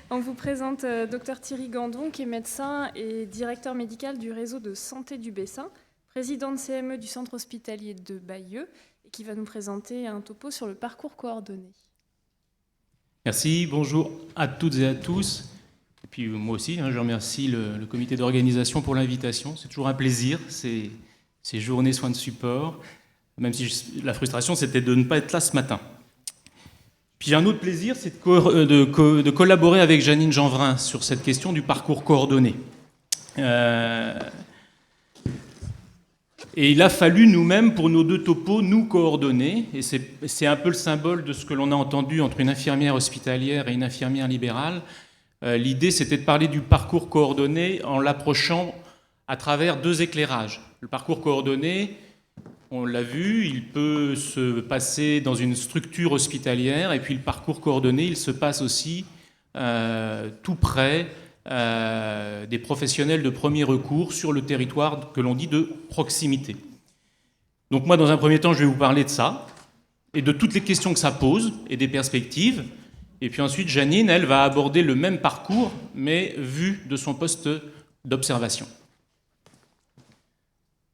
On vous présente Dr Thierry Gandon, qui est médecin et directeur médical du réseau de santé du Bessin, président de CME du centre hospitalier de Bayeux, et qui va nous présenter un topo sur le parcours coordonné. Merci, bonjour à toutes et à tous. Et puis moi aussi, je remercie le comité d'organisation pour l'invitation. C'est toujours un plaisir, ces journées soins de support, même si la frustration, c'était de ne pas être là ce matin. Puis un autre plaisir, c'est de collaborer avec Janine Jeanvrin sur cette question du parcours coordonné. Et il a fallu nous-mêmes, pour nos deux topos, nous coordonner. Et c'est un peu le symbole de ce que l'on a entendu entre une infirmière hospitalière et une infirmière libérale. L'idée, c'était de parler du parcours coordonné en l'approchant à travers deux éclairages. Le parcours coordonné, on l'a vu, il peut se passer dans une structure hospitalière, et puis le parcours coordonné, il se passe aussi tout près des professionnels de premier recours sur le territoire que l'on dit de proximité. Donc moi, dans un premier temps, je vais vous parler de ça, et de toutes les questions que ça pose, et des perspectives. Et puis ensuite, Janine, elle, va aborder le même parcours, mais vu de son poste d'observation.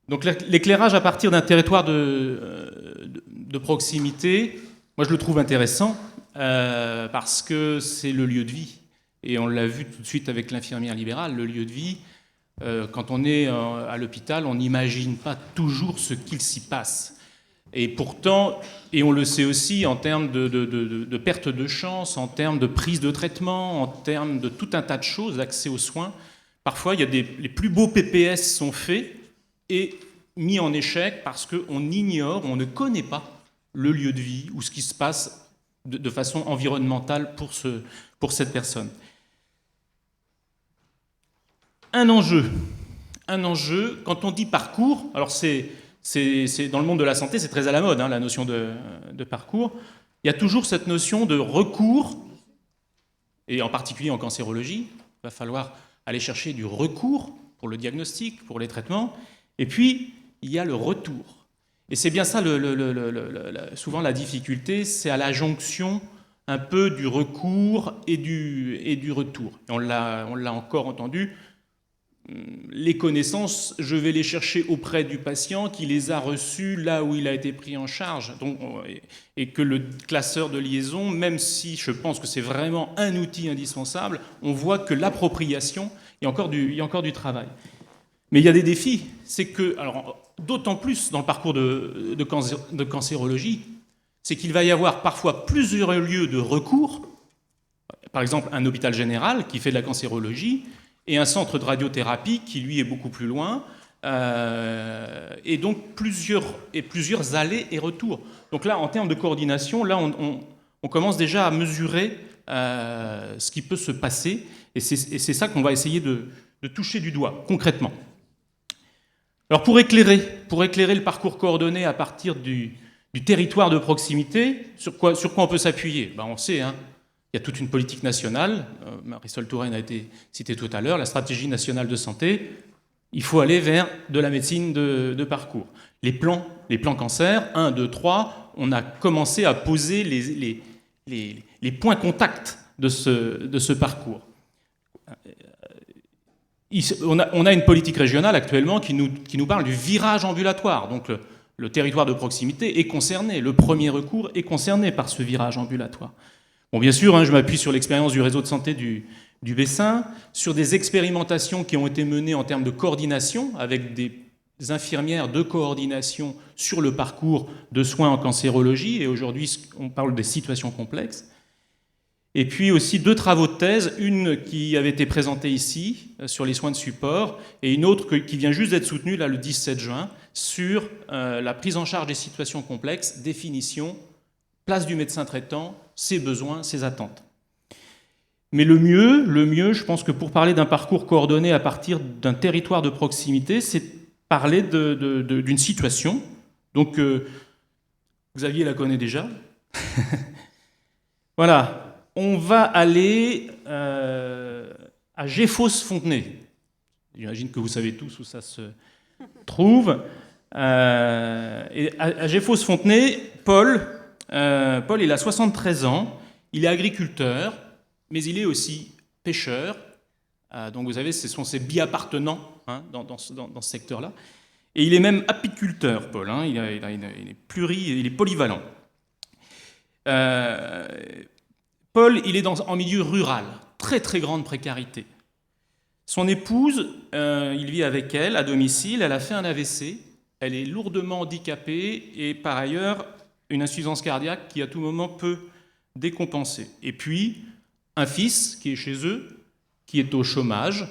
Donc l'éclairage à partir d'un territoire de proximité, moi je le trouve intéressant parce que c'est le lieu de vie. Et on l'a vu tout de suite avec l'infirmière libérale, le lieu de vie, quand on est à l'hôpital, on n'imagine pas toujours ce qu'il s'y passe. Et pourtant, et on le sait aussi en termes de perte de chance, en termes de prise de traitement, en termes de tout un tas de choses, d'accès aux soins, parfois les plus beaux PPS sont faits et mis en échec parce qu'on ignore, on ne connaît pas le lieu de vie ou ce qui se passe de façon environnementale pour cette personne. Un enjeu, quand on dit parcours, alors c'est dans le monde de la santé, c'est très à la mode, la notion de parcours. Il y a toujours cette notion de recours, et en particulier en cancérologie, il va falloir aller chercher du recours pour le diagnostic, pour les traitements. Et puis, il y a le retour. Et c'est bien ça, souvent la difficulté, c'est à la jonction un peu du recours et du retour. Et on l'a encore entendu, les connaissances, je vais les chercher auprès du patient qui les a reçues là où il a été pris en charge. Donc, et que le classeur de liaison, même si je pense que c'est vraiment un outil indispensable, on voit que l'appropriation, il y a encore du travail. Mais il y a des défis, c'est que, alors, d'autant plus dans le parcours de cancérologie, c'est qu'il va y avoir parfois plusieurs lieux de recours, par exemple un hôpital général qui fait de la cancérologie, et un centre de radiothérapie qui, lui, est beaucoup plus loin, et donc plusieurs allers et retours. Donc là, en termes de coordination, là, on commence déjà à mesurer ce qui peut se passer, et c'est ça qu'on va essayer de toucher du doigt, concrètement. Alors pour éclairer le parcours coordonné à partir du territoire de proximité, sur quoi on peut s'appuyer ? On sait, il y a toute une politique nationale, Marisol Touraine a été citée tout à l'heure, la stratégie nationale de santé, il faut aller vers de la médecine de parcours. Les plans cancer, 1, 2, 3, on a commencé à poser les points contacts de ce parcours. On a une politique régionale actuellement qui nous parle du virage ambulatoire. Donc le territoire de proximité est concerné, le premier recours est concerné par ce virage ambulatoire. Bon, bien sûr, je m'appuie sur l'expérience du réseau de santé du Bessin, sur des expérimentations qui ont été menées en termes de coordination, avec des infirmières de coordination sur le parcours de soins en cancérologie, et aujourd'hui on parle des situations complexes. Et puis aussi 2 travaux de thèse, une qui avait été présentée ici, sur les soins de support, et une autre qui vient juste d'être soutenue, là, le 17 juin, sur la prise en charge des situations complexes, définition, place du médecin traitant, ses besoins, ses attentes. Mais le mieux, je pense que pour parler d'un parcours coordonné à partir d'un territoire de proximité, c'est parler d'une situation. Donc, Xavier la connaît déjà. Voilà. On va aller à Géfos-Fontenay. J'imagine que vous savez tous où ça se trouve. Et à Géfos-Fontenay, Paul, il a 73 ans, il est agriculteur, mais il est aussi pêcheur. Donc vous savez, ce sont ses bi-appartenants dans ce secteur-là. Et il est même apiculteur, Paul. Il est polyvalent. Paul, il est en milieu rural, très très grande précarité. Son épouse, il vit avec elle à domicile, elle a fait un AVC, elle est lourdement handicapée et par ailleurs une insuffisance cardiaque qui à tout moment peut décompenser. Et puis un fils qui est chez eux, qui est au chômage,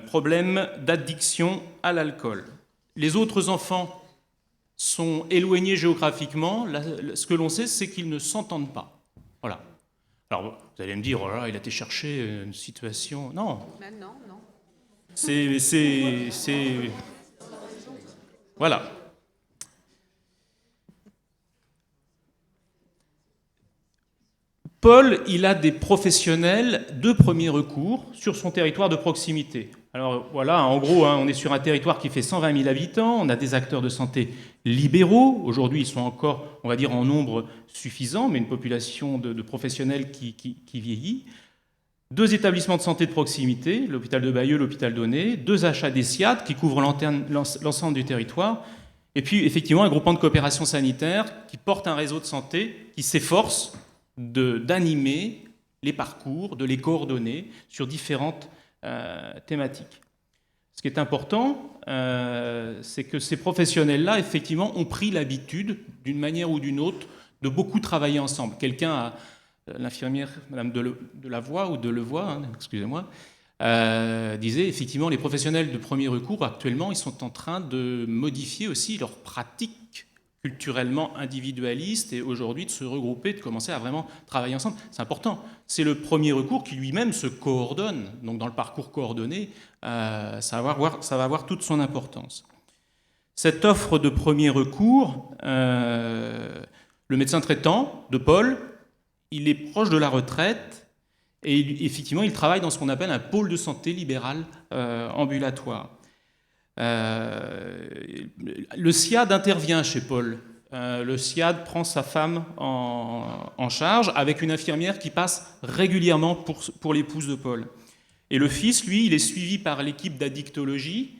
problème d'addiction à l'alcool. Les autres enfants sont éloignés géographiquement. Ce que l'on sait, c'est qu'ils ne s'entendent pas. Voilà. Alors, vous allez me dire, oh là, il a été chercher une situation... Non. Non, non. C'est... Voilà. Paul, il a des professionnels de premier recours sur son territoire de proximité. Alors voilà, en gros, on est sur un territoire qui fait 120 000 habitants, on a des acteurs de santé libéraux, aujourd'hui ils sont encore, on va dire, en nombre suffisant, mais une population de professionnels qui vieillit. 2 établissements de santé de proximité, l'hôpital de Bayeux, l'hôpital d'Aunay, 2 HAD-SIAD qui couvrent l'ensemble du territoire, et puis effectivement un groupement de coopération sanitaire qui porte un réseau de santé qui s'efforce d'animer les parcours, de les coordonner sur différentes thématiques. Ce qui est important, c'est que ces professionnels-là, effectivement, ont pris l'habitude, d'une manière ou d'une autre, de beaucoup travailler ensemble. Quelqu'un, l'infirmière, Madame Delavoye, ou Delevoye, excusez-moi, disait, effectivement, les professionnels de premier recours, actuellement, ils sont en train de modifier aussi leurs pratiques culturellement individualiste et aujourd'hui de se regrouper, de commencer à vraiment travailler ensemble. C'est important. C'est le premier recours qui lui-même se coordonne. Donc dans le parcours coordonné, ça va avoir toute son importance. Cette offre de premier recours, le médecin traitant de Paul, il est proche de la retraite et effectivement il travaille dans ce qu'on appelle un pôle de santé libéral ambulatoire. Le SIAD intervient chez Paul. Le SIAD prend sa femme en charge avec une infirmière qui passe régulièrement pour l'épouse de Paul. Et le fils, lui, il est suivi par l'équipe d'addictologie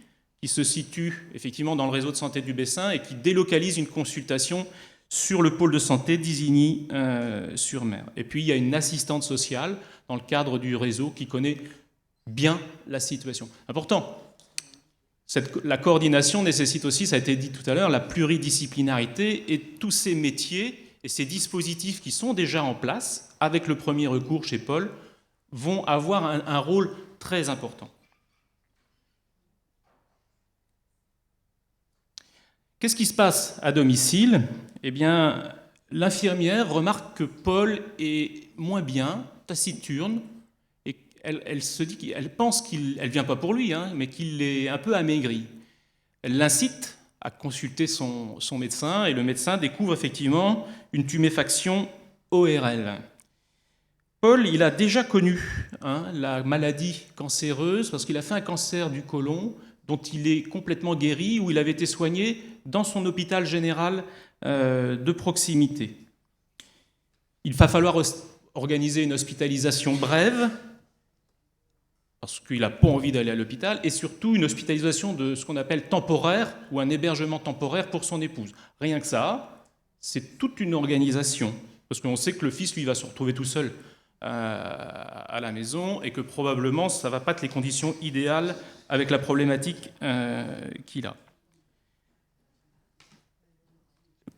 qui se situe effectivement dans le réseau de santé du Bessin et qui délocalise une consultation sur le pôle de santé d'Isigny-sur-Mer. Et puis il y a une assistante sociale dans le cadre du réseau qui connaît bien la situation. Important. La coordination nécessite aussi, ça a été dit tout à l'heure, la pluridisciplinarité et tous ces métiers et ces dispositifs qui sont déjà en place avec le premier recours chez Paul vont avoir un rôle très important. Qu'est-ce qui se passe à domicile ? Eh bien, l'infirmière remarque que Paul est moins bien, taciturne, elle se dit qu'elle pense qu'elle ne vient pas pour lui, mais qu'il est un peu amaigri. Elle l'incite à consulter son médecin et le médecin découvre effectivement une tuméfaction ORL. Paul, il a déjà connu la maladie cancéreuse parce qu'il a fait un cancer du côlon dont il est complètement guéri, où il avait été soigné dans son hôpital général de proximité. Il va falloir organiser une hospitalisation brève parce qu'il n'a pas envie d'aller à l'hôpital, et surtout une hospitalisation de ce qu'on appelle temporaire, ou un hébergement temporaire pour son épouse. Rien que ça, c'est toute une organisation, parce qu'on sait que le fils, lui, va se retrouver tout seul à la maison, et que probablement, ça ne va pas être les conditions idéales avec la problématique qu'il a.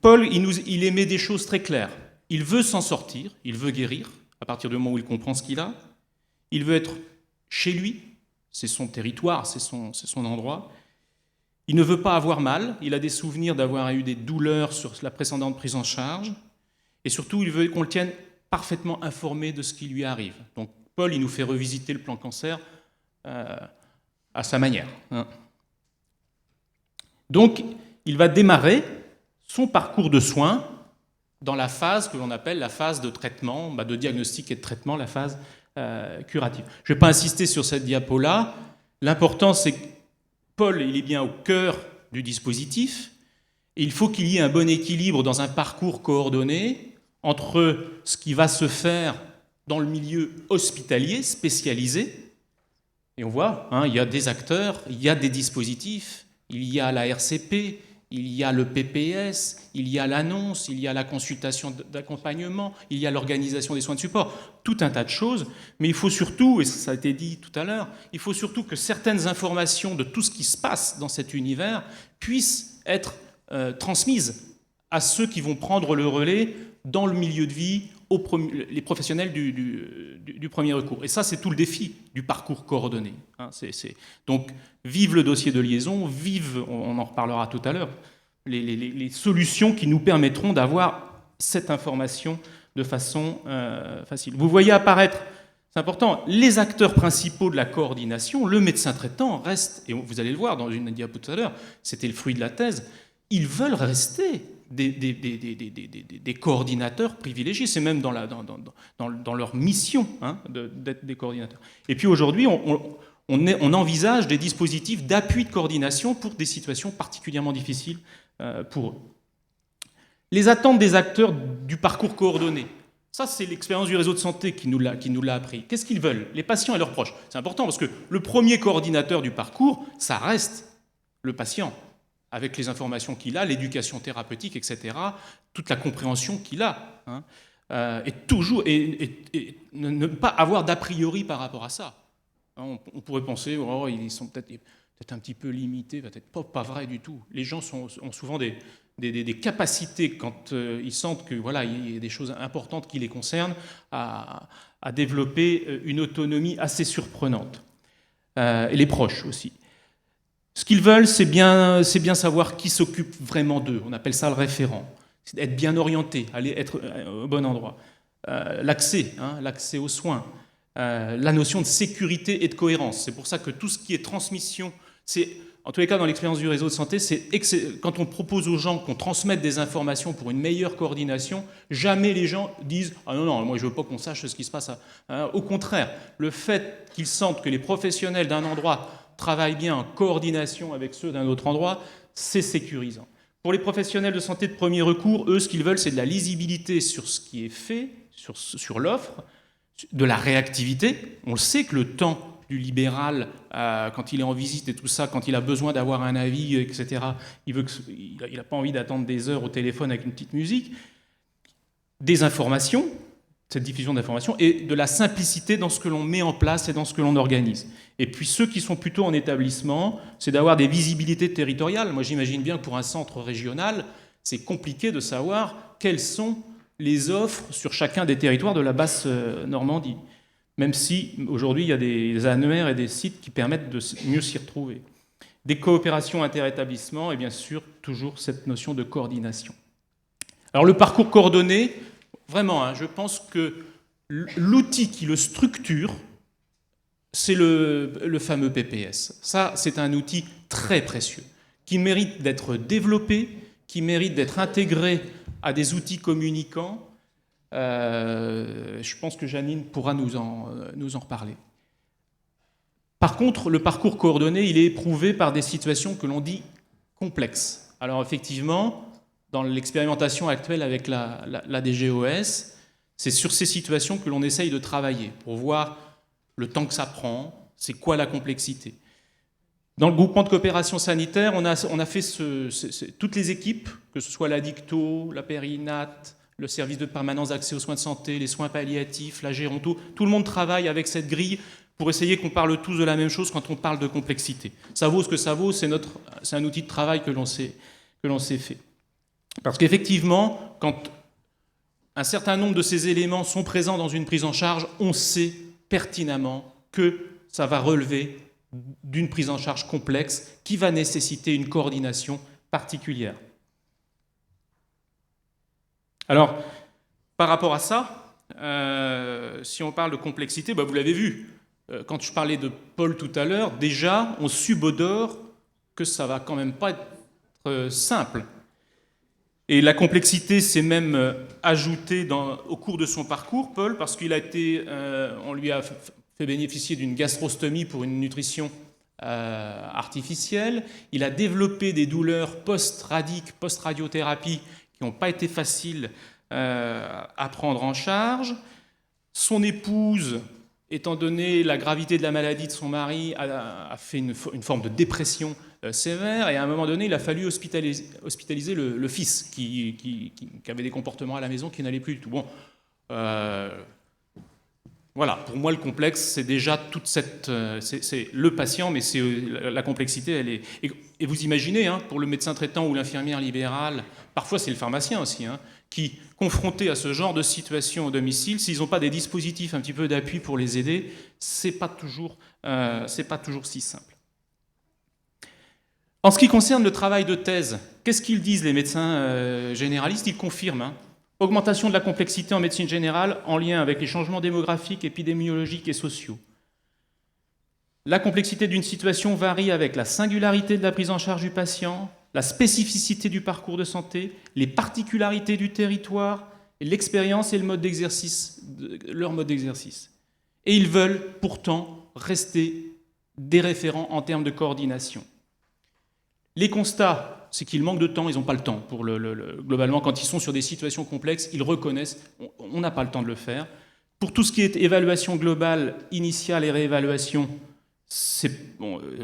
Paul, il émet des choses très claires. Il veut s'en sortir, il veut guérir, à partir du moment où il comprend ce qu'il a. Il veut être chez lui, c'est son territoire, c'est son endroit. Il ne veut pas avoir mal, il a des souvenirs d'avoir eu des douleurs sur la précédente prise en charge, et surtout, il veut qu'on le tienne parfaitement informé de ce qui lui arrive. Donc, Paul, il nous fait revisiter le plan cancer à sa manière. Donc, il va démarrer son parcours de soins dans la phase que l'on appelle la phase de traitement, de diagnostic et de traitement, la phase curative. Je ne vais pas insister sur cette diapo-là. L'important, c'est que Paul, il est bien au cœur du dispositif, et il faut qu'il y ait un bon équilibre dans un parcours coordonné entre ce qui va se faire dans le milieu hospitalier spécialisé. Et on voit, il y a des acteurs, il y a des dispositifs, il y a la RCP, il y a le PPS, il y a l'annonce, il y a la consultation d'accompagnement, il y a l'organisation des soins de support, tout un tas de choses. Mais il faut surtout, et ça a été dit tout à l'heure, il faut surtout que certaines informations de tout ce qui se passe dans cet univers puissent être transmises à ceux qui vont prendre le relais dans le milieu de vie, les professionnels du premier recours. Et ça, c'est tout le défi du parcours coordonné. Donc, vive le dossier de liaison, vive, on en reparlera tout à l'heure, les solutions qui nous permettront d'avoir cette information de façon facile. Vous voyez apparaître, c'est important, les acteurs principaux de la coordination, le médecin traitant reste, et vous allez le voir dans une diapo tout à l'heure, c'était le fruit de la thèse, ils veulent rester des coordinateurs privilégiés. C'est même dans leur mission d'être des coordinateurs. Et puis aujourd'hui, on envisage des dispositifs d'appui de coordination pour des situations particulièrement difficiles pour eux. Les attentes des acteurs du parcours coordonné. Ça, c'est l'expérience du réseau de santé qui nous l'a appris. Qu'est-ce qu'ils veulent? Les patients et leurs proches. C'est important parce que le premier coordinateur du parcours, ça reste le patient, avec les informations qu'il a, l'éducation thérapeutique, etc., toute la compréhension qu'il a. Et toujours, et ne pas avoir d'a priori par rapport à ça. On pourrait penser, ils sont peut-être un petit peu limités, peut-être pas vrai du tout. Les gens ont souvent des capacités, quand ils sentent que voilà, il y a des choses importantes qui les concernent, à développer une autonomie assez surprenante. Et les proches aussi. Ce qu'ils veulent, c'est bien savoir qui s'occupe vraiment d'eux. On appelle ça le référent. C'est être bien orienté, être au bon endroit. L'accès aux soins. La notion de sécurité et de cohérence. C'est pour ça que tout ce qui est transmission, en tous les cas dans l'expérience du réseau de santé, quand on propose aux gens qu'on transmette des informations pour une meilleure coordination, jamais les gens disent « Ah non, moi je ne veux pas qu'on sache ce qui se passe. » Au contraire, le fait qu'ils sentent que les professionnels d'un endroit travaillent bien en coordination avec ceux d'un autre endroit, c'est sécurisant. Pour les professionnels de santé de premier recours, eux, ce qu'ils veulent, c'est de la lisibilité sur ce qui est fait, sur l'offre, de la réactivité. On le sait que le temps du libéral, quand il est en visite et tout ça, quand il a besoin d'avoir un avis, etc., il n'a pas envie d'attendre des heures au téléphone avec une petite musique. Des informations, cette diffusion d'informations, et de la simplicité dans ce que l'on met en place et dans ce que l'on organise. Et puis ceux qui sont plutôt en établissement, c'est d'avoir des visibilités territoriales. Moi, j'imagine bien que pour un centre régional, c'est compliqué de savoir quelles sont les offres sur chacun des territoires de la basse Normandie. Même si, aujourd'hui, il y a des annuaires et des sites qui permettent de mieux s'y retrouver. Des coopérations interétablissements et bien sûr, toujours cette notion de coordination. Alors, le parcours coordonné, vraiment, je pense que l'outil qui le structure, c'est le fameux PPS. Ça, c'est un outil très précieux, qui mérite d'être développé, qui mérite d'être intégré à des outils communicants. Je pense que Janine pourra nous en reparler. Par contre, le parcours coordonné, il est éprouvé par des situations que l'on dit complexes. Alors effectivement, dans l'expérimentation actuelle avec la DGOS, c'est sur ces situations que l'on essaye de travailler pour voir le temps que ça prend, c'est quoi la complexité. Dans le groupement de coopération sanitaire, on a fait toutes les équipes, que ce soit la Dicto, la Périnat, le service de permanence d'accès aux soins de santé, les soins palliatifs, la Géronto, tout le monde travaille avec cette grille pour essayer qu'on parle tous de la même chose quand on parle de complexité. Ça vaut ce que ça vaut, c'est un outil de travail que l'on s'est fait. Parce qu'effectivement, quand un certain nombre de ces éléments sont présents dans une prise en charge, on sait pertinemment que ça va relever d'une prise en charge complexe qui va nécessiter une coordination particulière. Alors, par rapport à ça, si on parle de complexité, vous l'avez vu, quand je parlais de Paul tout à l'heure, déjà, on subodore que ça va quand même pas être simple. Et la complexité s'est même ajoutée au cours de son parcours, Paul, parce qu'il on lui a fait bénéficier d'une gastrostomie pour une nutrition artificielle. Il a développé des douleurs post-radiothérapie qui n'ont pas été faciles à prendre en charge. Son épouse, étant donné la gravité de la maladie de son mari, a fait une forme de dépression sévère, et à un moment donné, il a fallu hospitaliser le fils, qui avait des comportements à la maison qui n'allaient plus du tout. Bon, voilà, pour moi, le complexe, c'est déjà toute cette... c'est le patient, mais c'est la complexité, elle est... Et vous imaginez, hein, pour le médecin traitant ou l'infirmière libérale, parfois c'est le pharmacien aussi, hein, qui, confrontés à ce genre de situation au domicile, s'ils n'ont pas des dispositifs un petit peu d'appui pour les aider, c'est pas toujours si simple. En ce qui concerne le travail de thèse, qu'est-ce qu'ils disent les médecins généralistes? Ils confirment, hein. Augmentation de la complexité en médecine générale en lien avec les changements démographiques, épidémiologiques et sociaux. La complexité d'une situation varie avec la singularité de la prise en charge du patient, la spécificité du parcours de santé, les particularités du territoire, l'expérience et le mode d'exercice, leur mode d'exercice. Et ils veulent pourtant rester des référents en termes de coordination. Les constats, c'est qu'ils manquent de temps, ils n'ont pas le temps. Globalement, quand ils sont sur des situations complexes, ils reconnaissent, on n'a pas le temps de le faire. Pour tout ce qui est évaluation globale, initiale et réévaluation,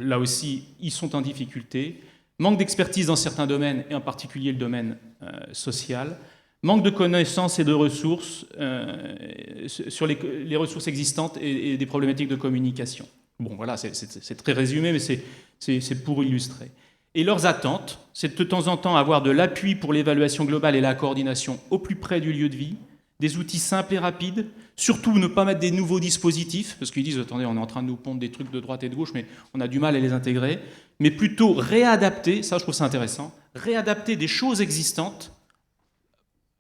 là aussi, ils sont en difficulté. Manque d'expertise dans certains domaines, et en particulier le domaine social. Manque de connaissances et de ressources sur les ressources existantes et des problématiques de communication. Bon, voilà, c'est très résumé, mais c'est pour illustrer. Et leurs attentes, c'est de temps en temps avoir de l'appui pour l'évaluation globale et la coordination au plus près du lieu de vie, des outils simples et rapides, surtout ne pas mettre des nouveaux dispositifs, parce qu'ils disent, attendez, on est en train de nous pondre des trucs de droite et de gauche, mais on a du mal à les intégrer, mais plutôt réadapter, ça je trouve ça intéressant, réadapter des choses existantes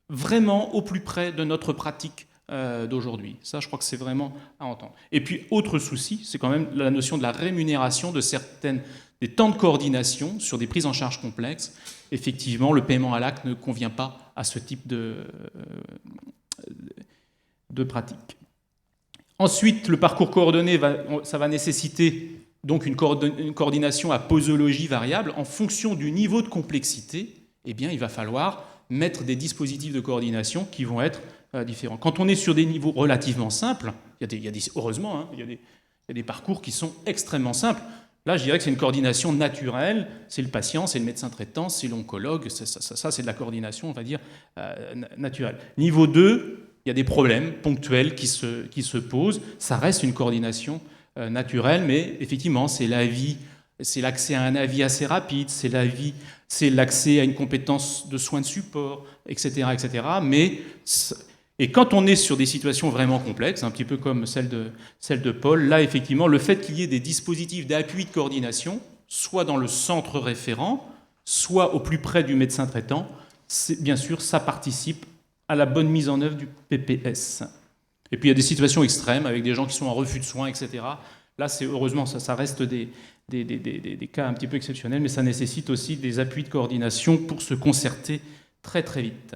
vraiment au plus près de notre pratique d'aujourd'hui. Ça, je crois que c'est vraiment à entendre. Et puis, autre souci, c'est quand même la notion de la rémunération de des temps de coordination sur des prises en charge complexes. Effectivement, le paiement à l'acte ne convient pas à ce type de pratique. Ensuite, le parcours coordonné, ça va nécessiter donc une coordination à posologie variable. En fonction du niveau de complexité, eh bien, il va falloir mettre des dispositifs de coordination qui vont être différents. Quand on est sur des niveaux relativement simples, heureusement, hein, il y a des parcours qui sont extrêmement simples. Là, je dirais que c'est une coordination naturelle. C'est le patient, c'est le médecin traitant, c'est l'oncologue. Ça, c'est de la coordination, on va dire, naturelle. Niveau 2, il y a des problèmes ponctuels qui se posent. Ça reste une coordination naturelle, mais effectivement, c'est l'accès à un avis assez rapide, c'est l'accès à une compétence de soins de support, etc., etc. Et quand on est sur des situations vraiment complexes, un petit peu comme celle de Paul, là, effectivement, le fait qu'il y ait des dispositifs d'appui de coordination, soit dans le centre référent, soit au plus près du médecin traitant, bien sûr, ça participe à la bonne mise en œuvre du PPS. Et puis, il y a des situations extrêmes, avec des gens qui sont en refus de soins, etc. Là, heureusement, ça reste des cas un petit peu exceptionnels, mais ça nécessite aussi des appuis de coordination pour se concerter très, très vite.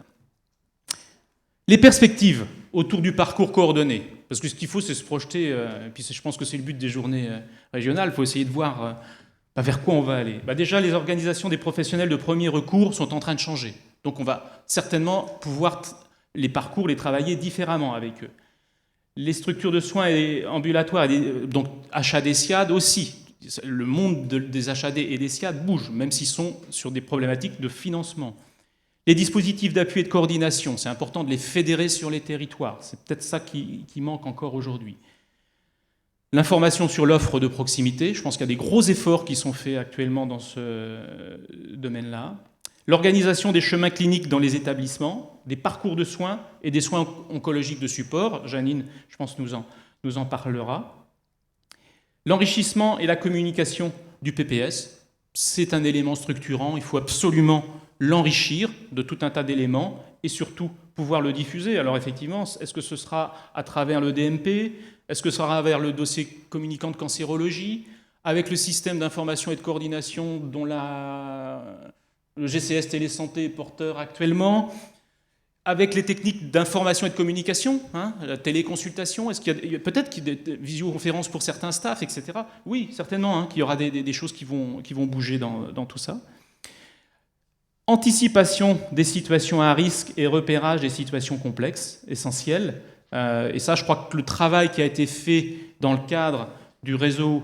Les perspectives autour du parcours coordonné, parce que ce qu'il faut, c'est se projeter, et puis je pense que c'est le but des journées régionales, il faut essayer de voir vers quoi on va aller. Déjà, les organisations des professionnels de premier recours sont en train de changer. Donc on va certainement pouvoir les parcours, les travailler différemment avec eux. Les structures de soins ambulatoires, donc HAD, SIAD aussi. Le monde des HAD et des SIAD bouge, même s'ils sont sur des problématiques de financement. Les dispositifs d'appui et de coordination, c'est important de les fédérer sur les territoires. C'est peut-être ça qui manque encore aujourd'hui. L'information sur l'offre de proximité, je pense qu'il y a des gros efforts qui sont faits actuellement dans ce domaine-là. L'organisation des chemins cliniques dans les établissements, des parcours de soins et des soins oncologiques de support. Janine, je pense, nous en parlera. L'enrichissement et la communication du PPS, c'est un élément structurant. Il faut absolument l'enrichir de tout un tas d'éléments et surtout pouvoir le diffuser. Alors effectivement, est-ce que ce sera à travers le DMP? Est-ce que ce sera à travers le dossier communicant de cancérologie? Avec le système d'information et de coordination dont le GCS Télésanté est porteur actuellement? Avec les techniques d'information et de communication, la téléconsultation, est-ce qu'il y a peut-être des visioconférences pour certains staffs, etc. Oui, certainement, qu'il y aura des choses qui vont bouger dans tout ça. Anticipation des situations à risque et repérage des situations complexes, essentielles. Et ça, je crois que le travail qui a été fait dans le cadre du réseau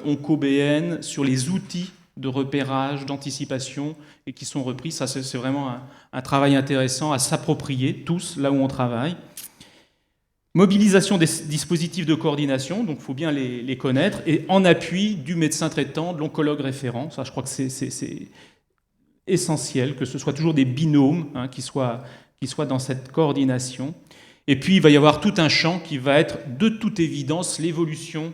OncoBN sur les outils de repérage, d'anticipation, et qui sont repris, ça c'est vraiment un travail intéressant à s'approprier, tous, là où on travaille. Mobilisation des dispositifs de coordination, donc il faut bien les connaître, et en appui du médecin traitant, de l'oncologue référent. Ça, je crois que c'est essentiel, que ce soit toujours des binômes qui soient dans cette coordination. Et puis, il va y avoir tout un champ qui va être, de toute évidence, l'évolution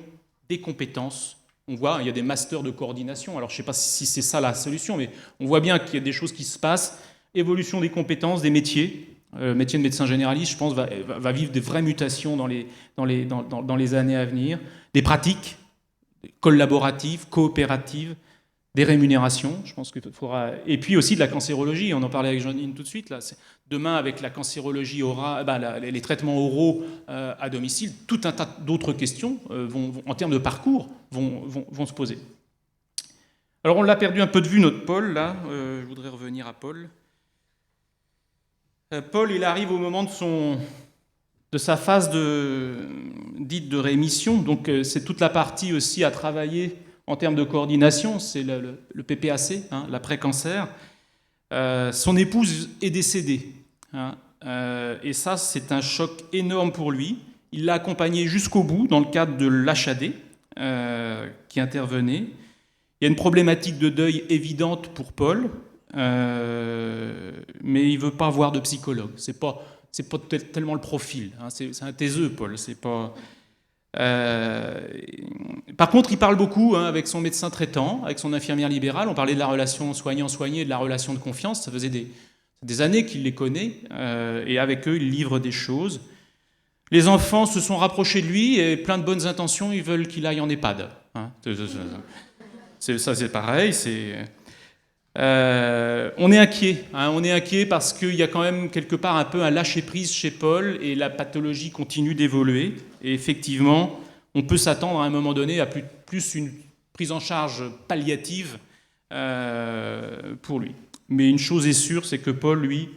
des compétences. On voit, il y a des masters de coordination. Alors, je ne sais pas si c'est ça la solution, mais on voit bien qu'il y a des choses qui se passent. Évolution des compétences, des métiers. Le métier de médecin généraliste, je pense, va vivre des vraies mutations dans les années à venir. Des pratiques collaboratives, coopératives, des rémunérations, je pense qu'il faudra... Et puis aussi de la cancérologie, on en parlait avec Jeanine tout de suite. Là. Demain, avec la cancérologie les traitements oraux à domicile, tout un tas d'autres questions en termes de parcours vont se poser. Alors on l'a perdu un peu de vue, notre Paul, là. Je voudrais revenir à Paul. Paul, il arrive au moment de sa phase dite de rémission, donc c'est toute la partie aussi à travailler en termes de coordination, c'est le PPAC, l'après-cancer. Son épouse est décédée, et ça c'est un choc énorme pour lui. Il l'a accompagné jusqu'au bout dans le cadre de l'HAD qui intervenait. Il y a une problématique de deuil évidente pour Paul, mais il ne veut pas voir de psychologue. C'est pas tellement le profil. C'est un taiseux, Paul. C'est pas... Par contre, il parle beaucoup avec son médecin traitant, avec son infirmière libérale. On parlait de la relation soignant-soigné, de la relation de confiance. Ça faisait des années qu'il les connaît, et avec eux, il livre des choses. Les enfants se sont rapprochés de lui et plein de bonnes intentions, ils veulent qu'il aille en EHPAD. Ça, c'est pareil. On est inquiet. On est inquiet parce qu'il y a quand même quelque part un peu un lâcher-prise chez Paul et la pathologie continue d'évoluer. Et effectivement, on peut s'attendre à un moment donné à plus une prise en charge palliative pour lui. Mais une chose est sûre, c'est que Paul, lui,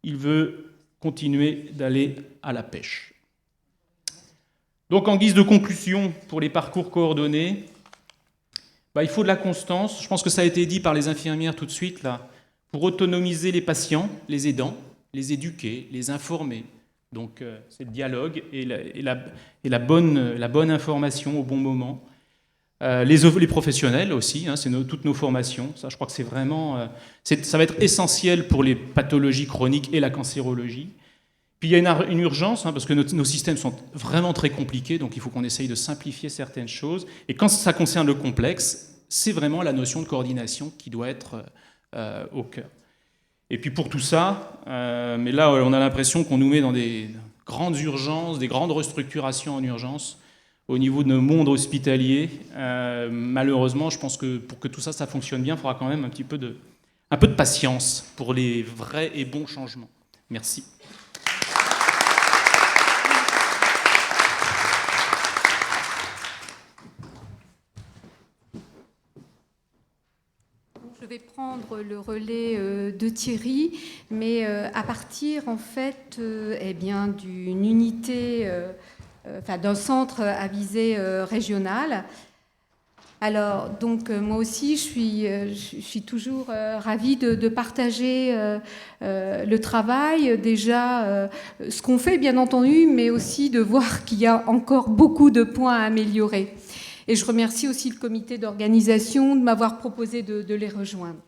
il veut continuer d'aller à la pêche. Donc en guise de conclusion pour les parcours coordonnés, il faut de la constance. Je pense que ça a été dit par les infirmières tout de suite, là, pour autonomiser les patients, les aidants, les éduquer, les informer. Donc c'est le dialogue et la bonne information au bon moment. Les professionnels aussi, c'est toutes nos formations. Ça, je crois que c'est vraiment... ça va être essentiel pour les pathologies chroniques et la cancérologie. Puis il y a une urgence, parce que nos systèmes sont vraiment très compliqués, donc il faut qu'on essaye de simplifier certaines choses. Et quand ça concerne le complexe, c'est vraiment la notion de coordination qui doit être au cœur. Et puis pour tout ça, mais là on a l'impression qu'on nous met dans des grandes urgences, des grandes restructurations en urgence au niveau de nos mondes hospitaliers. Malheureusement, je pense que pour que tout ça fonctionne bien, il faudra quand même un peu de patience pour les vrais et bons changements. Merci. Je vais prendre le relais de Thierry, mais à partir en fait d'une unité, d'un centre à visée régionale. Alors donc moi aussi je suis toujours ravie de partager le travail, déjà ce qu'on fait bien entendu, mais aussi de voir qu'il y a encore beaucoup de points à améliorer. Et je remercie aussi le comité d'organisation de m'avoir proposé de les rejoindre.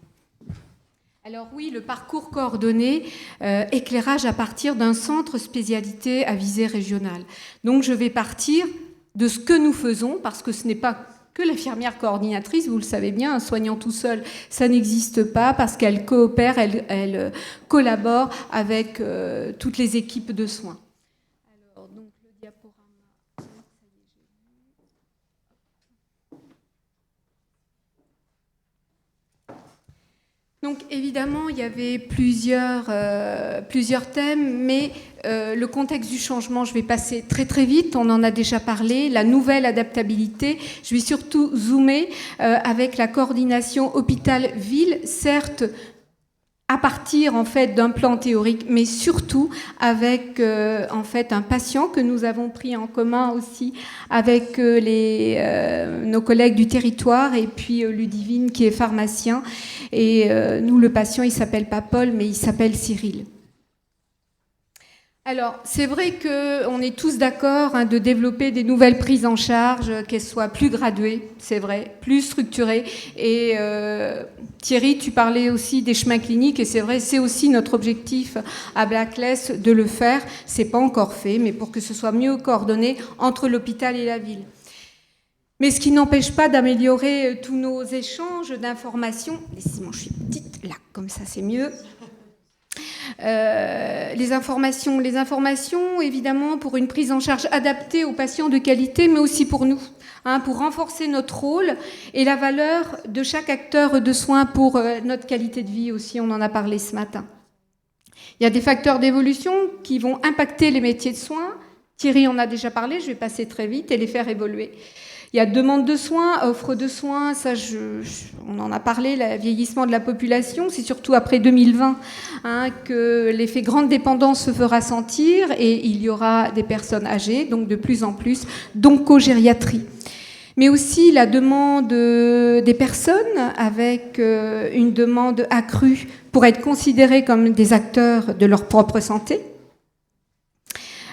Alors oui, le parcours coordonné, éclairage à partir d'un centre spécialité à visée régionale. Donc je vais partir de ce que nous faisons, parce que ce n'est pas que l'infirmière coordinatrice, vous le savez bien, un soignant tout seul, ça n'existe pas, parce qu'elle coopère, elle collabore avec toutes les équipes de soins. Alors, donc, le diaporama. Donc évidemment, il y avait plusieurs thèmes, mais le contexte du changement, je vais passer très très vite, on en a déjà parlé, la nouvelle adaptabilité, je vais surtout zoomer avec la coordination hôpital-ville, certes à partir en fait d'un plan théorique, mais surtout avec en fait un patient que nous avons pris en commun aussi avec nos collègues du territoire et puis Ludivine qui est pharmacien. Et nous, le patient, il s'appelle pas Paul, mais il s'appelle Cyril. Alors, c'est vrai qu'on est tous d'accord de développer des nouvelles prises en charge, qu'elles soient plus graduées, c'est vrai, plus structurées. Et Thierry, tu parlais aussi des chemins cliniques, et c'est vrai, c'est aussi notre objectif à Blackless de le faire. C'est pas encore fait, mais pour que ce soit mieux coordonné entre l'hôpital et la ville. Mais ce qui n'empêche pas d'améliorer tous nos échanges d'informations. Laissez-moi, je suis petite, là, comme ça c'est mieux. Les informations, évidemment, pour une prise en charge adaptée aux patients de qualité, mais aussi pour nous, pour renforcer notre rôle et la valeur de chaque acteur de soins pour notre qualité de vie aussi, on en a parlé ce matin. Il y a des facteurs d'évolution qui vont impacter les métiers de soins. Thierry en a déjà parlé, je vais passer très vite et les faire évoluer. Il y a demande de soins, offre de soins, ça on en a parlé, le vieillissement de la population, c'est surtout après 2020 que l'effet grande dépendance se fera sentir et il y aura des personnes âgées, donc de plus en plus, d'oncogériatrie. Mais aussi la demande des personnes avec une demande accrue pour être considérées comme des acteurs de leur propre santé.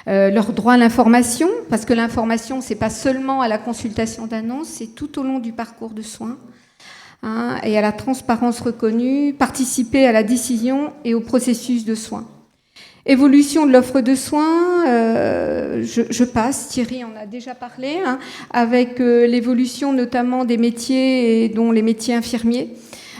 Leur droit à l'information, parce que l'information, c'est pas seulement à la consultation d'annonce, c'est tout au long du parcours de soins, et à la transparence reconnue, participer à la décision et au processus de soins. Évolution de l'offre de soins, je passe, Thierry en a déjà parlé, avec l'évolution notamment des métiers, dont les métiers infirmiers,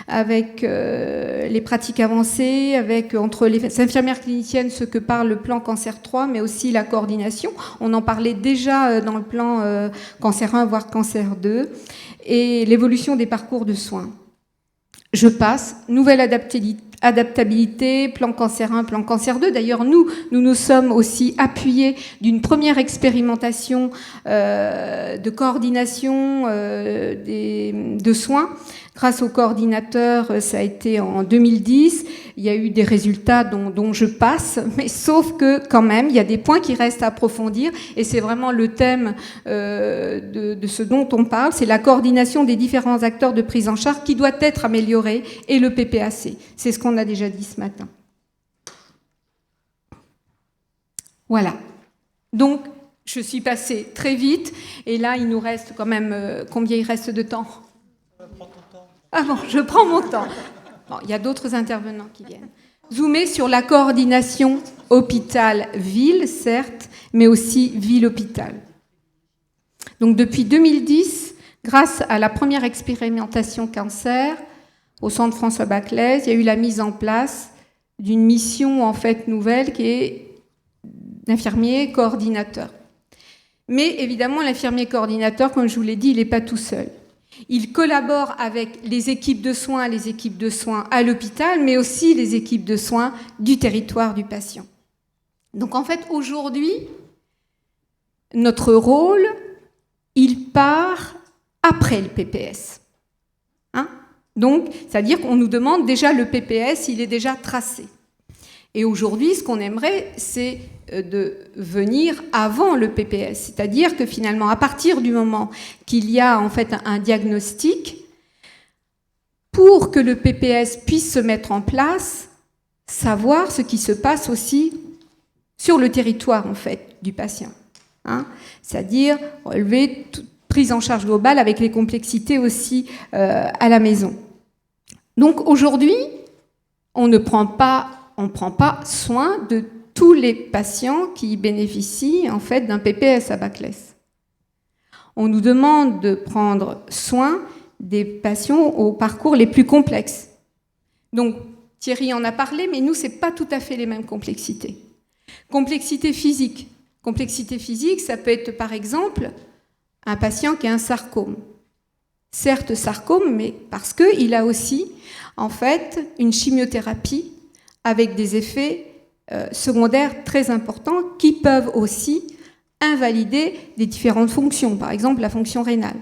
avec les pratiques avancées, avec entre les infirmières cliniciennes, ce que parle le plan Cancer 3, mais aussi la coordination. On en parlait déjà dans le plan Cancer 1, voire Cancer 2, et l'évolution des parcours de soins. Je passe, nouvelle adaptabilité, plan Cancer 1, plan Cancer 2. D'ailleurs, nous sommes aussi appuyés d'une première expérimentation de coordination de soins. Grâce au coordinateur, ça a été en 2010. Il y a eu des résultats dont je passe, mais sauf que quand même, il y a des points qui restent à approfondir. Et c'est vraiment le thème de ce dont on parle. C'est la coordination des différents acteurs de prise en charge qui doit être améliorée et le PPAC. C'est ce qu'on a déjà dit ce matin. Voilà. Donc, je suis passée très vite. Et là, il nous reste quand même... combien il reste de temps ? Ah bon, je prends mon temps. Bon, il y a d'autres intervenants qui viennent. Zoomer sur la coordination hôpital-ville, certes, mais aussi ville-hôpital. Donc depuis 2010, grâce à la première expérimentation cancer au centre François Baclès, il y a eu la mise en place d'une mission en fait nouvelle qui est d'infirmier coordinateur. Mais évidemment, l'infirmier coordinateur, comme je vous l'ai dit, il n'est pas tout seul. Il collabore avec les équipes de soins à l'hôpital, mais aussi les équipes de soins du territoire du patient. Donc en fait, aujourd'hui, notre rôle, il part après le PPS. Donc, c'est-à-dire qu'on nous demande déjà le PPS, il est déjà tracé. Et aujourd'hui, ce qu'on aimerait, c'est de venir avant le PPS. C'est-à-dire que finalement, à partir du moment qu'il y a en fait un diagnostic, pour que le PPS puisse se mettre en place, savoir ce qui se passe aussi sur le territoire en fait du patient. C'est-à-dire relever toute prise en charge globale avec les complexités aussi à la maison. Donc aujourd'hui, on ne prend pas soin de tous les patients qui bénéficient en fait d'un PPS à Baclès. On nous demande de prendre soin des patients aux parcours les plus complexes. Donc Thierry en a parlé, mais nous, ce n'est pas tout à fait les mêmes complexités. Complexité physique. Complexité physique, ça peut être par exemple un patient qui a un sarcome. Certes sarcome, mais parce qu'il a aussi en fait une chimiothérapie avec des effets secondaires très importants qui peuvent aussi invalider des différentes fonctions, par exemple la fonction rénale.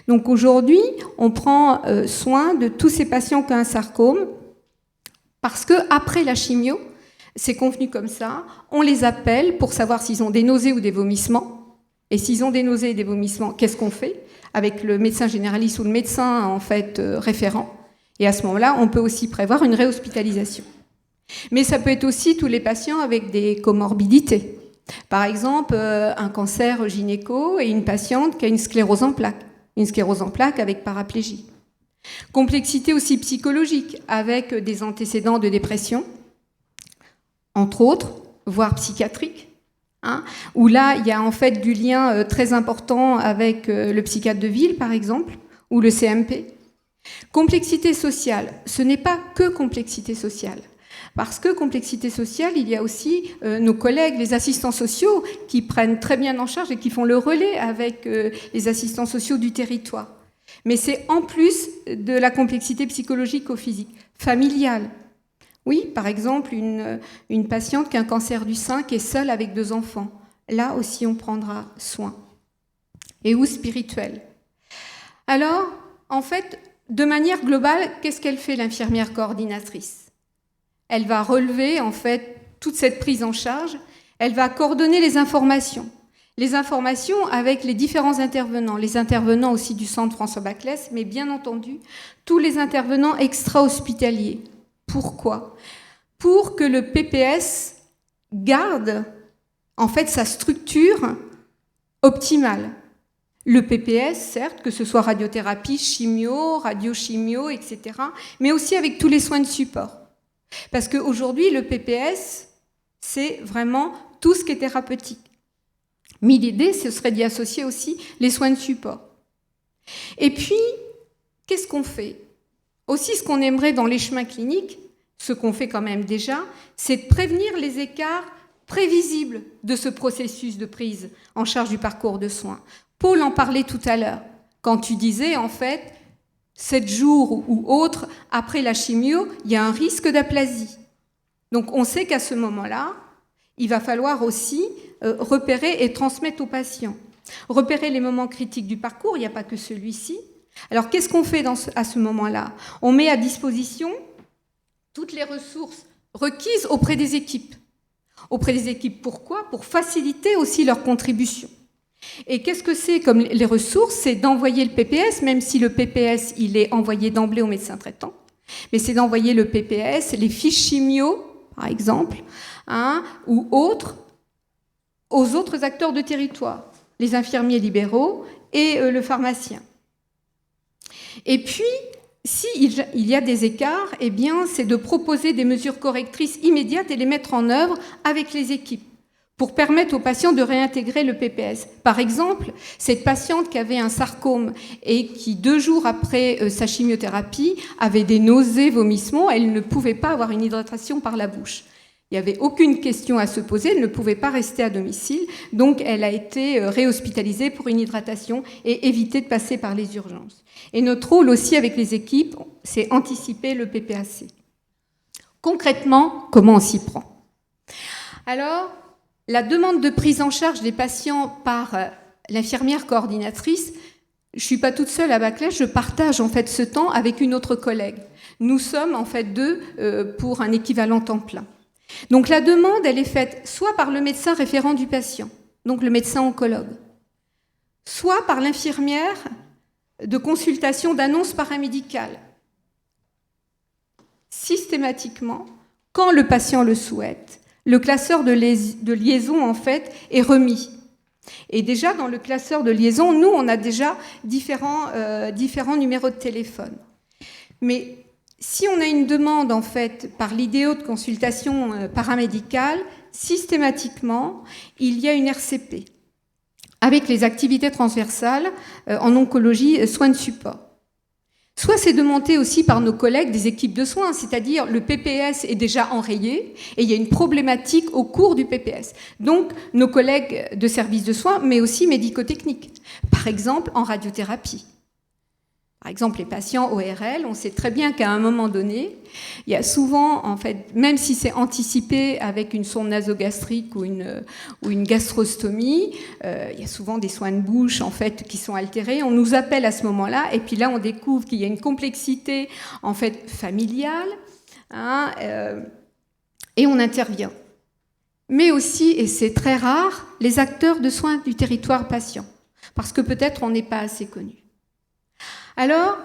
Donc aujourd'hui, on prend soin de tous ces patients qui ont un sarcome Parce qu'après la chimio, c'est convenu comme ça, on les appelle pour savoir s'ils ont des nausées ou des vomissements. Et s'ils ont des nausées et des vomissements, qu'est-ce qu'on fait avec le médecin généraliste ou le médecin en fait référent? Et à ce moment-là, on peut aussi prévoir une réhospitalisation. Mais ça peut être aussi tous les patients avec des comorbidités. Par exemple, un cancer gynéco et une patiente qui a une sclérose en plaques avec paraplégie. Complexité aussi psychologique, avec des antécédents de dépression, entre autres, voire psychiatrique, où là, il y a en fait du lien très important avec le psychiatre de ville, par exemple, ou le CMP. Complexité sociale, ce n'est pas que complexité sociale. Parce que complexité sociale, il y a aussi nos collègues, les assistants sociaux, qui prennent très bien en charge et qui font le relais avec les assistants sociaux du territoire. Mais c'est en plus de la complexité psychologique ou physique, familiale. Oui, par exemple, une patiente qui a un cancer du sein, qui est seule avec 2 enfants. Là aussi, on prendra soin. Et ou spirituelle. Alors, en fait, de manière globale, qu'est-ce qu'elle fait, l'infirmière coordinatrice ? Elle va relever, en fait, toute cette prise en charge. Elle va coordonner les informations avec les différents intervenants, les intervenants aussi du centre François Baclès, mais bien entendu, tous les intervenants extra-hospitaliers. Pourquoi ? Pour que le PPS garde, en fait, sa structure optimale. Le PPS, certes, que ce soit radiothérapie, chimio, radiochimio, etc., mais aussi avec tous les soins de support. Parce qu'aujourd'hui, le PPS, c'est vraiment tout ce qui est thérapeutique. Mais l'idée, ce serait d'y associer aussi les soins de support. Et puis, qu'est-ce qu'on fait ? Aussi, ce qu'on aimerait dans les chemins cliniques, ce qu'on fait quand même déjà, c'est de prévenir les écarts prévisibles de ce processus de prise en charge du parcours de soins. Paul en parlait tout à l'heure, quand tu disais, en fait, 7 jours ou autres après la chimio, il y a un risque d'aplasie. Donc on sait qu'à ce moment-là, il va falloir aussi repérer et transmettre aux patients. Repérer les moments critiques du parcours, il n'y a pas que celui-ci. Alors qu'est-ce qu'on fait à ce moment-là ? On met à disposition toutes les ressources requises auprès des équipes. Auprès des équipes, pourquoi ? Pour faciliter aussi leur contribution. Et qu'est-ce que c'est comme les ressources ? C'est d'envoyer le PPS, même si le PPS, il est envoyé d'emblée au médecin traitant. Mais c'est d'envoyer le PPS, les fiches chimio, par exemple, ou autres, aux autres acteurs de territoire, les infirmiers libéraux et le pharmacien. Et puis, s'il y a des écarts, eh bien, c'est de proposer des mesures correctrices immédiates et les mettre en œuvre avec les équipes pour permettre aux patients de réintégrer le PPS. Par exemple, cette patiente qui avait un sarcome et qui, 2 jours après sa chimiothérapie, avait des nausées, vomissements, elle ne pouvait pas avoir une hydratation par la bouche. Il n'y avait aucune question à se poser, elle ne pouvait pas rester à domicile, donc elle a été réhospitalisée pour une hydratation et éviter de passer par les urgences. Et notre rôle aussi avec les équipes, c'est anticiper le PPAC. Concrètement, comment on s'y prend ? Alors, la demande de prise en charge des patients par l'infirmière coordinatrice, je ne suis pas toute seule à Baclès, je partage en fait ce temps avec une autre collègue. Nous sommes en fait 2 pour un équivalent temps plein. Donc la demande, elle est faite soit par le médecin référent du patient, donc le médecin oncologue, soit par l'infirmière de consultation d'annonce paramédicale. Systématiquement, quand le patient le souhaite, le classeur de liaison, en fait, est remis. Et déjà, dans le classeur de liaison, nous, on a déjà différents numéros de téléphone. Mais si on a une demande, en fait, par l'IDO de consultation paramédicale, systématiquement, il y a une RCP, avec les activités transversales en oncologie, soins de support. Soit c'est demandé aussi par nos collègues des équipes de soins, c'est-à-dire le PPS est déjà enrayé et il y a une problématique au cours du PPS. Donc nos collègues de services de soins, mais aussi médico-techniques, par exemple en radiothérapie. Par exemple, les patients ORL, on sait très bien qu'à un moment donné, il y a souvent, en fait, même si c'est anticipé avec une sonde nasogastrique ou une gastrostomie, il y a souvent des soins de bouche, en fait, qui sont altérés. On nous appelle à ce moment-là, et puis là, on découvre qu'il y a une complexité, en fait, familiale, hein, et on intervient. Mais aussi, et c'est très rare, les acteurs de soins du territoire patient, parce que peut-être on n'est pas assez connu. Alors,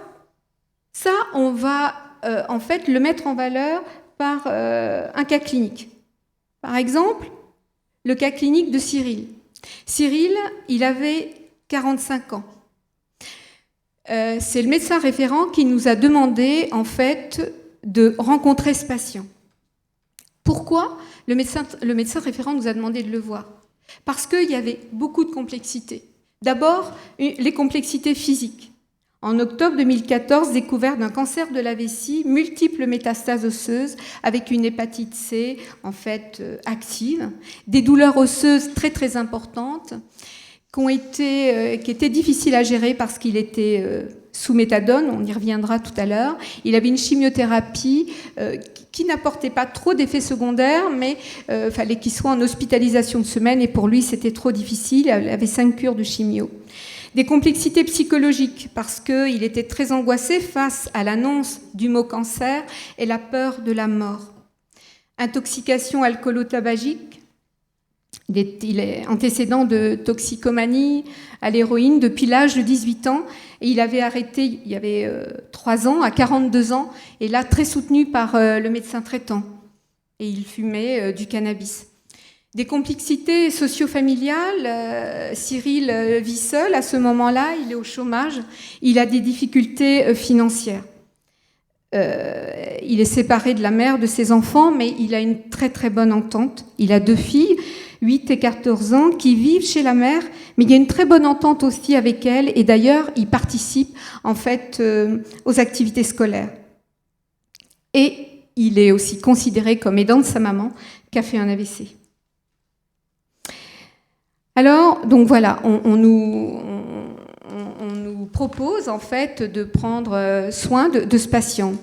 ça, on va en fait le mettre en valeur par un cas clinique. Par exemple, le cas clinique de Cyril. Cyril, il avait 45 ans. C'est le médecin référent qui nous a demandé, en fait, de rencontrer ce patient. Pourquoi le médecin référent nous a demandé de le voir? Parce qu'il y avait beaucoup de complexités. D'abord, les complexités physiques. En octobre 2014, découverte d'un cancer de la vessie, multiples métastases osseuses avec une hépatite C en fait active, des douleurs osseuses très très importantes qui étaient difficiles à gérer parce qu'il était sous méthadone, on y reviendra tout à l'heure. Il avait une chimiothérapie qui n'apportait pas trop d'effets secondaires, mais fallait qu'il soit en hospitalisation de semaine et pour lui c'était trop difficile, il avait 5 cures de chimio. Des complexités psychologiques, parce qu'il était très angoissé face à l'annonce du mot cancer et la peur de la mort. Intoxication alcoolo-tabagique, il est antécédent de toxicomanie à l'héroïne depuis l'âge de 18 ans. Et il avait arrêté il y avait 3 ans, à 42 ans, et là très soutenu par le médecin traitant. Et il fumait du cannabis. Des complexités socio-familiales, Cyril vit seul à ce moment-là, il est au chômage, il a des difficultés financières. Il est séparé de la mère de ses enfants, mais il a une très très bonne entente. Il a 2 filles, 8 et 14 ans, qui vivent chez la mère, mais il y a une très bonne entente aussi avec elle, et d'ailleurs, il participe en fait aux activités scolaires. Et il est aussi considéré comme aidant de sa maman, qui a fait un AVC. Alors, donc voilà, on nous propose en fait de prendre soin de ce patient.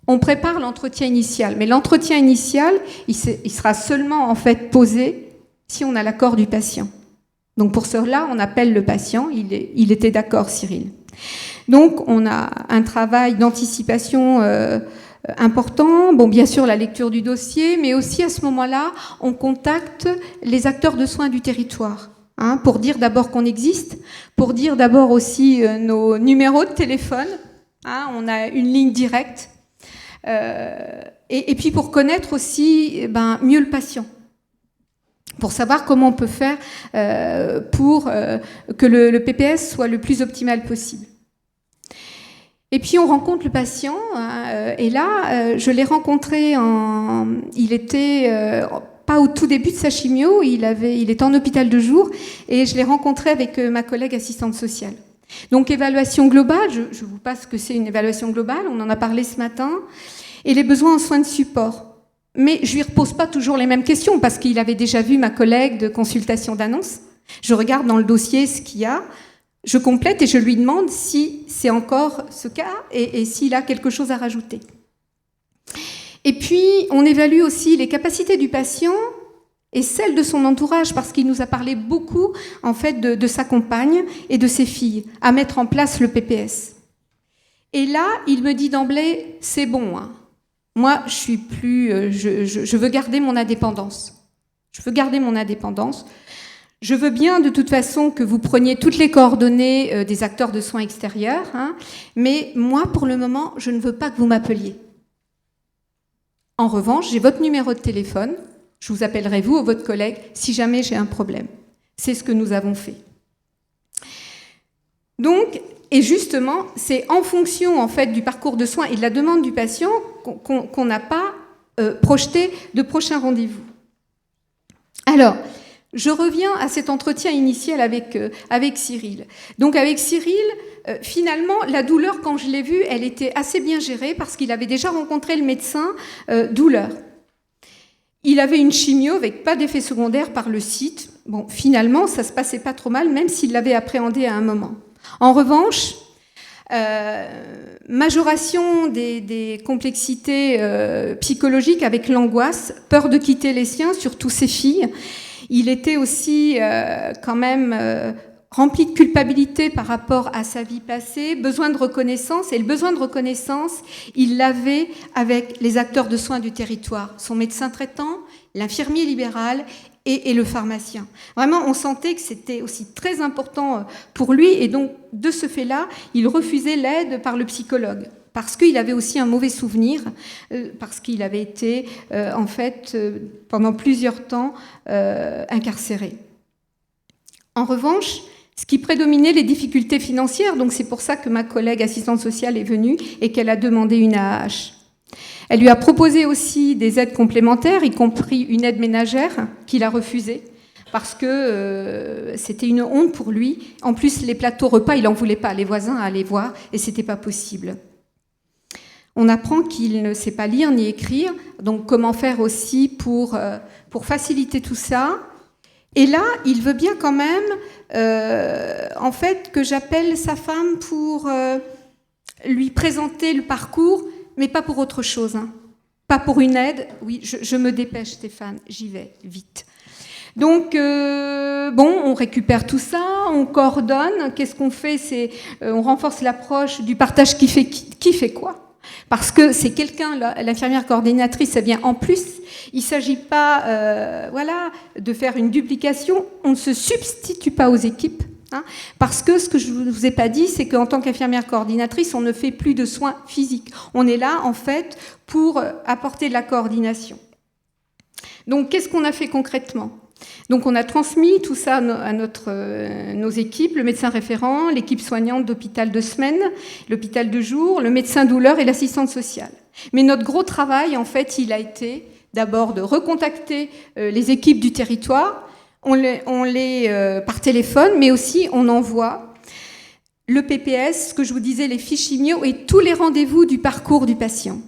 On prépare l'entretien initial, mais l'entretien initial, il sera seulement en fait posé si on a l'accord du patient. Donc pour cela, on appelle le patient, il était d'accord, Cyril. Donc on a un travail d'anticipation important, bon, bien sûr la lecture du dossier, mais aussi à ce moment-là, on contacte les acteurs de soins du territoire, hein, pour dire d'abord qu'on existe, pour dire d'abord aussi nos numéros de téléphone, hein, on a une ligne directe, et puis pour connaître aussi mieux le patient, pour savoir comment on peut faire pour que le PPS soit le plus optimal possible. Et puis on rencontre le patient, et là, je l'ai rencontré il était pas au tout début de sa chimio, il était en hôpital de jour, et je l'ai rencontré avec ma collègue assistante sociale. Donc évaluation globale, je vous passe ce que c'est une évaluation globale, on en a parlé ce matin, et les besoins en soins de support. Mais je lui repose pas toujours les mêmes questions, parce qu'il avait déjà vu ma collègue de consultation d'annonce. Je regarde dans le dossier ce qu'il y a, je complète et je lui demande si c'est encore ce cas et s'il a quelque chose à rajouter. Et puis, on évalue aussi les capacités du patient et celles de son entourage, parce qu'il nous a parlé beaucoup, en fait, de sa compagne et de ses filles, à mettre en place le PPS. Et là, il me dit d'emblée, c'est bon, hein. Moi, je veux garder mon indépendance. Je veux garder mon indépendance. Je veux bien, de toute façon, que vous preniez toutes les coordonnées des acteurs de soins extérieurs, hein, mais moi, pour le moment, je ne veux pas que vous m'appeliez. En revanche, j'ai votre numéro de téléphone, je vous appellerai vous ou votre collègue si jamais j'ai un problème. C'est ce que nous avons fait. Donc, et justement, c'est en fonction en fait du parcours de soins et de la demande du patient qu'on n'a pas projeté de prochain rendez-vous. Alors, je reviens à cet entretien initial avec Cyril. Donc avec Cyril, finalement, la douleur, quand je l'ai vue, elle était assez bien gérée parce qu'il avait déjà rencontré le médecin douleur. Il avait une chimio avec pas d'effet secondaire par le site. Bon, finalement, ça se passait pas trop mal, même s'il l'avait appréhendé à un moment. En revanche, majoration des complexités psychologiques avec l'angoisse, peur de quitter les siens, surtout ses filles. Il était aussi quand même rempli de culpabilité par rapport à sa vie passée, besoin de reconnaissance, et le besoin de reconnaissance, il l'avait avec les acteurs de soins du territoire, son médecin traitant, l'infirmier libéral et le pharmacien. Vraiment, on sentait que c'était aussi très important pour lui, et donc, de ce fait-là, il refusait l'aide par le psychologue, parce qu'il avait aussi un mauvais souvenir, parce qu'il avait été, en fait, pendant plusieurs temps, incarcéré. En revanche, ce qui prédominait, les difficultés financières, donc c'est pour ça que ma collègue assistante sociale est venue et qu'elle a demandé une AAH. Elle lui a proposé aussi des aides complémentaires, y compris une aide ménagère qu'il a refusée, parce que c'était une honte pour lui. En plus, les plateaux repas, il n'en voulait pas, les voisins allaient voir, et ce n'était pas possible. On apprend qu'il ne sait pas lire ni écrire, donc comment faire aussi pour faciliter tout ça. Et là, il veut bien quand même, en fait, que j'appelle sa femme pour lui présenter le parcours, mais pas pour autre chose, hein. Pas pour une aide. Oui, je me dépêche, Stéphane, j'y vais, vite. Donc, on récupère tout ça, on coordonne. Qu'est-ce qu'on fait? On renforce l'approche du partage qui fait quoi. Parce que c'est quelqu'un, l'infirmière coordinatrice, ça vient en plus. Il ne s'agit pas de faire une duplication. On ne se substitue pas aux équipes. Hein, parce que ce que je ne vous ai pas dit, c'est qu'en tant qu'infirmière coordinatrice, on ne fait plus de soins physiques. On est là, en fait, pour apporter de la coordination. Donc, qu'est-ce qu'on a fait concrètement? Donc, on a transmis tout ça à nos équipes, le médecin référent, l'équipe soignante d'hôpital de semaine, l'hôpital de jour, le médecin douleur et l'assistante sociale. Mais notre gros travail, en fait, il a été d'abord de recontacter les équipes du territoire. On les par téléphone, mais aussi on envoie le PPS, ce que je vous disais, les fiches chimio et tous les rendez-vous du parcours du patient.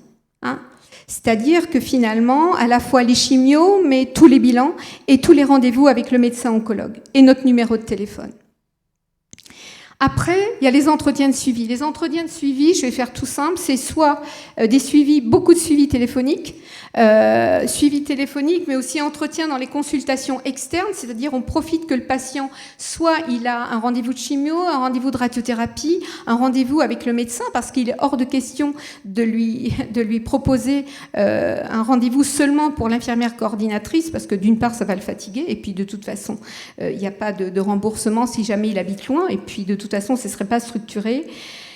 Hein, c'est-à-dire que finalement, à la fois les chimios, mais tous les bilans et tous les rendez-vous avec le médecin oncologue et notre numéro de téléphone. Après, il y a les entretiens de suivi. Les entretiens de suivi, je vais faire tout simple, c'est soit des suivis, beaucoup de suivis téléphoniques, mais aussi entretien dans les consultations externes, c'est-à-dire on profite que le patient, soit il a un rendez-vous de chimio, un rendez-vous de radiothérapie, un rendez-vous avec le médecin, parce qu'il est hors de question de lui proposer un rendez-vous seulement pour l'infirmière coordinatrice, parce que d'une part, ça va le fatiguer, et puis de toute façon, il n'y a pas de remboursement si jamais il habite loin, et puis de toute façon, ce ne serait pas structuré.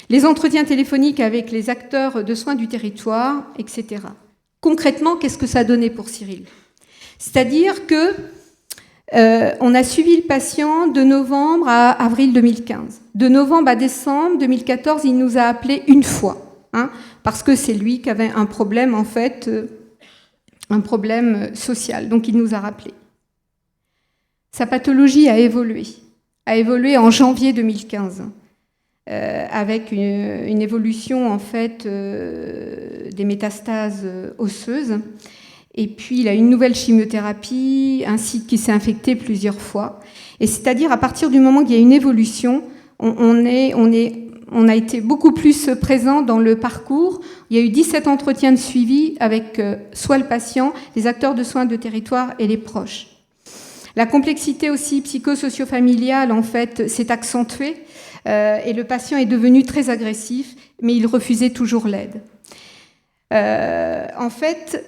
Les entretiens téléphoniques avec les acteurs de soins du territoire, etc. Concrètement, qu'est-ce que ça a donné pour Cyril? C'est-à-dire que on a suivi le patient de novembre à avril 2015. De novembre à décembre 2014, il nous a appelé une fois, hein, parce que c'est lui qui avait un problème, en fait, un problème social. Donc, il nous a rappelé. Sa pathologie a évolué en janvier 2015, avec une évolution en fait des métastases osseuses. Et puis il a une nouvelle chimiothérapie, un site qui s'est infecté plusieurs fois. Et c'est-à-dire à partir du moment qu'il y a une évolution, on a été beaucoup plus présent dans le parcours. Il y a eu 17 entretiens de suivi avec soit le patient, les acteurs de soins de territoire et les proches. La complexité aussi psychosocio-familiale, en fait, s'est accentuée et le patient est devenu très agressif, mais il refusait toujours l'aide. En fait,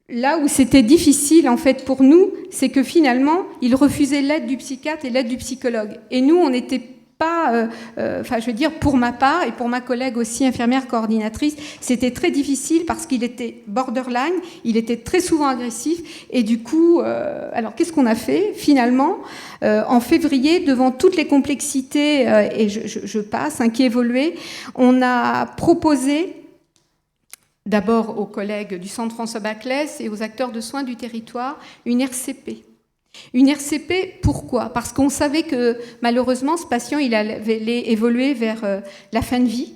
là où c'était difficile, en fait, pour nous, c'est que finalement, il refusait l'aide du psychiatre et l'aide du psychologue. Et nous, on n'était pas, je veux dire, pour ma part et pour ma collègue aussi, infirmière coordinatrice, c'était très difficile parce qu'il était borderline, il était très souvent agressif. Et du coup, alors qu'est-ce qu'on a fait finalement en février, devant toutes les complexités, et je passe, hein, qui évoluaient, on a proposé d'abord aux collègues du Centre François Baclès et aux acteurs de soins du territoire une RCP. Une RCP, pourquoi? Parce qu'on savait que malheureusement ce patient il allait évoluer vers la fin de vie.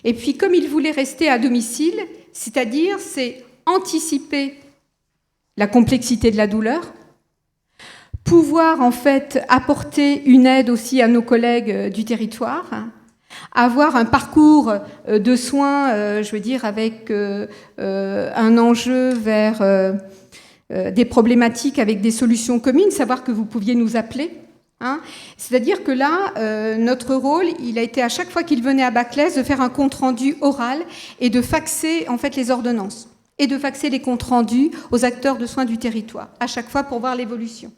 Et puis comme il voulait rester à domicile, c'est-à-dire c'est anticiper la complexité de la douleur, pouvoir en fait apporter une aide aussi à nos collègues du territoire, avoir un parcours de soins, je veux dire, avec un enjeu vers des problématiques avec des solutions communes, savoir que vous pouviez nous appeler Hein, c'est-à-dire que là, notre rôle, il a été à chaque fois qu'il venait à Baclès de faire un compte-rendu oral et de faxer en fait les ordonnances et de faxer les comptes rendus aux acteurs de soins du territoire, à chaque fois pour voir l'évolution.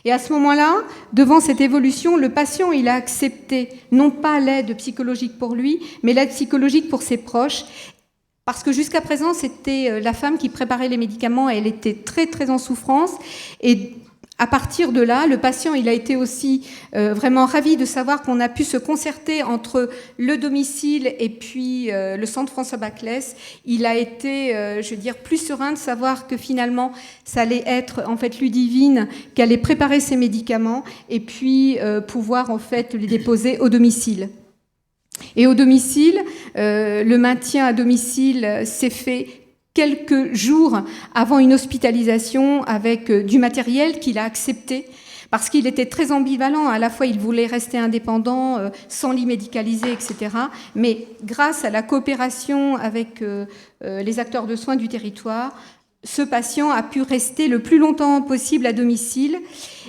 Et à ce moment-là, devant cette évolution, le patient, il a accepté non pas l'aide psychologique pour lui, mais l'aide psychologique pour ses proches, parce que jusqu'à présent, c'était la femme qui préparait les médicaments, et elle était très très en souffrance, et à partir de là, le patient, il a été aussi vraiment ravi de savoir qu'on a pu se concerter entre le domicile et puis le centre François Baclès. Il a été, je veux dire, plus serein de savoir que finalement, ça allait être en fait Ludivine qui allait préparer ses médicaments et puis pouvoir en fait les déposer au domicile. Et au domicile, le maintien à domicile s'est fait quelques jours avant une hospitalisation avec du matériel qu'il a accepté parce qu'il était très ambivalent. À la fois, il voulait rester indépendant, sans lit médicalisé, etc. Mais grâce à la coopération avec les acteurs de soins du territoire, ce patient a pu rester le plus longtemps possible à domicile.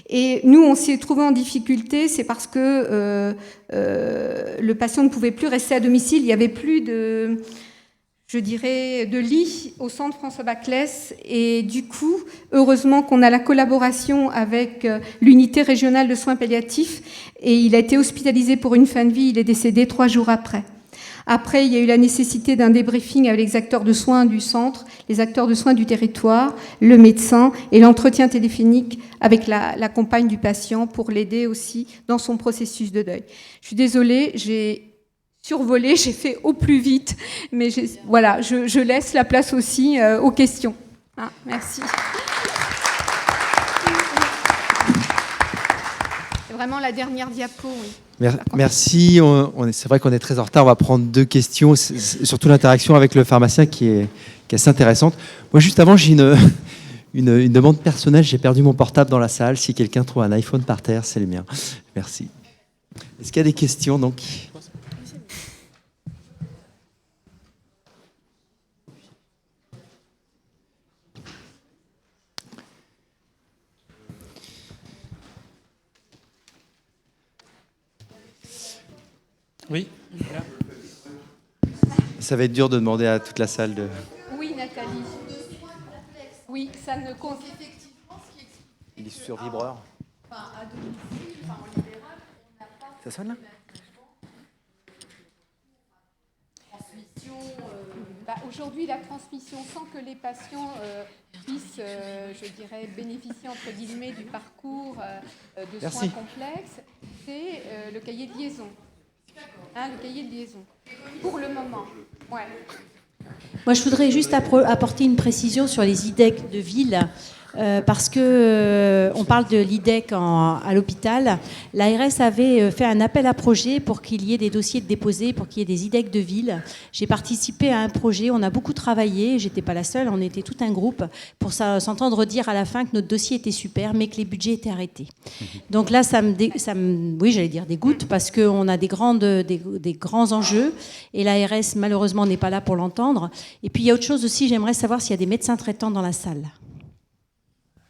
Et nous, on s'est trouvé en difficulté, c'est parce que le patient ne pouvait plus rester à domicile. Il n'y avait plus de lits au centre François Baclès. Et du coup, heureusement qu'on a la collaboration avec l'unité régionale de soins palliatifs. Et il a été hospitalisé pour une fin de vie. Il est décédé 3 jours après. Après, il y a eu la nécessité d'un débriefing avec les acteurs de soins du centre, les acteurs de soins du territoire, le médecin et l'entretien téléphonique avec la compagne du patient pour l'aider aussi dans son processus de deuil. Je suis désolée, j'ai survolé, j'ai fait au plus vite, mais voilà, je laisse la place aussi aux questions. Ah, merci. C'est vraiment la dernière diapo, oui. Merci. C'est vrai qu'on est très en retard. On va prendre 2 questions, surtout l'interaction avec le pharmacien qui est assez intéressante. Moi, juste avant, j'ai une demande personnelle. J'ai perdu mon portable dans la salle. Si quelqu'un trouve un iPhone par terre, c'est le mien. Merci. Est-ce qu'il y a des questions donc ? Oui. Ça va être dur de demander à toute la salle de... Oui, Nathalie. Oui, ça ne compte. Il est sur vibreur. Enfin, à domicile, enfin, en libéral, on n'a pas... Ça sonne là ? Transmission, aujourd'hui, la transmission sans que les patients puissent, je dirais, bénéficier, entre guillemets, du parcours de soins complexes, c'est le cahier de liaison. Le cahier de liaison. Pour le moment. Ouais. Moi, je voudrais juste apporter une précision sur les IDEC de ville. Parce que on parle de l'IDEC à l'hôpital. L'ARS avait fait un appel à projet pour qu'il y ait des dossiers déposés, pour qu'il y ait des IDEC de ville. J'ai participé à un projet, on a beaucoup travaillé, j'étais pas la seule, on était tout un groupe pour s'entendre dire à la fin que notre dossier était super, mais que les budgets étaient arrêtés. Donc là, ça me oui, j'allais dire dégoûte, parce qu'on a des grands enjeux, et l'ARS, malheureusement, n'est pas là pour l'entendre. Et puis, il y a autre chose aussi, j'aimerais savoir s'il y a des médecins traitants dans la salle.